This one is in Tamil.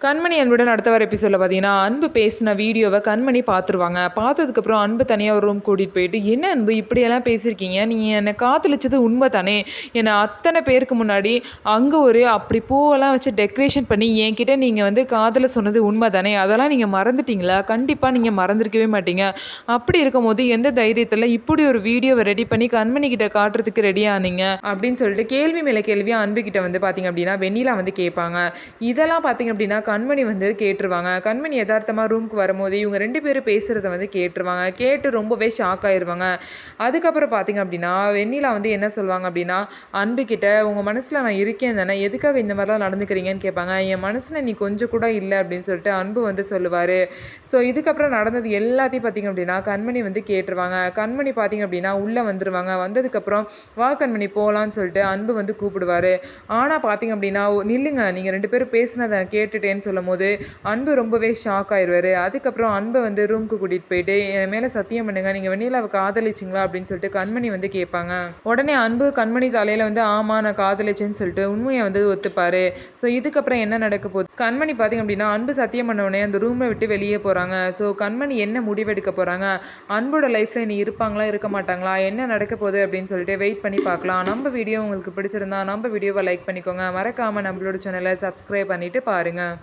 கண்மணி அன்புடன் அடுத்த வர எபிசோடில் பார்த்தீங்கன்னா அன்பு பேசின வீடியோவை கண்மணி பார்த்துருவாங்க. பார்த்ததுக்கப்புறம் அன்பு தனியாக ஒரு ரூம் கூட்டிகிட்டு போயிட்டு, என்ன அன்பு இப்படியெல்லாம் பேசியிருக்கீங்க, நீங்கள் என்னை காதலிச்சது உண்மை தானே, என்னை அத்தனை பேருக்கு முன்னாடி அங்கே ஒரு அப்படி பூவெல்லாம் வச்சு டெக்கரேஷன் பண்ணி என்கிட்ட நீங்கள் வந்து காதலை சொன்னது உண்மை தானே, அதெல்லாம் நீங்கள் மறந்துட்டீங்களா? கண்டிப்பாக நீங்கள் மறந்துருக்கவே மாட்டீங்க. அப்படி இருக்கும்போது எந்த தைரியத்தில் இப்படி ஒரு வீடியோவை ரெடி பண்ணி கண்மணி கிட்ட காட்டுறதுக்கு ரெடி ஆனீங்க அப்படின்னு சொல்லிட்டு கேள்வி மேலே கேள்வியாக அன்பு கிட்ட வந்து பார்த்தீங்க அப்படின்னா வெண்ணிலா வந்து கேட்பாங்க. இதெல்லாம் பார்த்தீங்க அப்படின்னா கண்மணி வந்து கேட்டுருவாங்க. கண்மணி யதார்த்தமாக ரூமுக்கு வரும்போது இவங்க 2 பேரும் பேசுகிறத வந்து கேட்டுருவாங்க. கேட்டு ரொம்பவே ஷாக் ஆயிடுவாங்க. அதுக்கப்புறம் பார்த்தீங்க அப்படின்னா வெண்ணிலா வந்து என்ன சொல்லுவாங்க அப்படின்னா, அன்புக்கிட்ட உங்கள் மனசில் நான் இருக்கேன் தானே, எதுக்காக இந்த மாதிரிலாம் நடந்துக்கிறீங்கன்னு கேட்பாங்க. என் மனசில் நீ கொஞ்சம் கூட இல்லை அப்படின்னு சொல்லிட்டு அன்பு வந்து சொல்லுவார். ஸோ இதுக்கப்புறம் நடந்தது எல்லாத்தையும் பார்த்தீங்க அப்படின்னா கண்மணி வந்து கேட்டுருவாங்க. கண்மணி பார்த்தீங்க அப்படின்னா உள்ளே வந்துடுவாங்க. வந்ததுக்கப்புறம் வா கண்மணி போகலான்னு சொல்லிட்டு அன்பு வந்து கூப்பிடுவார். ஆனால் பார்த்தீங்க அப்படின்னா நில்லுங்க, நீங்கள் 2 பேரும் பேசினதை கேட்டுட்டேன்னு சொல்லும் போது அன்பு ரொம்பவே ஷாக் ஆயிடுவார். அதுக்கப்புறம் அன்பை வந்து ரூமுக்கு கூட்டிகிட்டு போயிட்டு என் மேலே சத்தியம் பண்ணுங்க, நீங்கள் வெண்ணிலாவை காதலிச்சிங்களா அப்படின்னு சொல்லிட்டு கண்மணி வந்து கேட்பாங்க. உடனே அன்பு கண்மணி தலையில் வந்து ஆமாம் நான் காதலிச்சேன்னு சொல்லிட்டு உண்மையை வந்து ஒத்துப்பார். ஸோ இதுக்கப்புறம் என்ன நடக்க போகுது, கண்மணி பார்த்திங்க அப்படின்னா அன்பு சத்தியம் பண்ண உடனே அந்த ரூமை விட்டு வெளியே போகிறாங்க. ஸோ கண்மணி என்ன முடிவெடுக்க போகிறாங்க, அன்போட லைஃப்பில் நீ இருப்பாங்களா இருக்க மாட்டாங்களா, என்ன நடக்க போகுது அப்படின்னு சொல்லிட்டு வெயிட் பண்ணி பார்க்கலாம். நம்ம வீடியோ உங்களுக்கு பிடிச்சிருந்தா நம்ம வீடியோவை லைக் பண்ணிக்கோங்க. மறக்காமல் நம்மளோட சேனலை சப்ஸ்கிரைப் பண்ணிவிட்டு பாருங்கள்.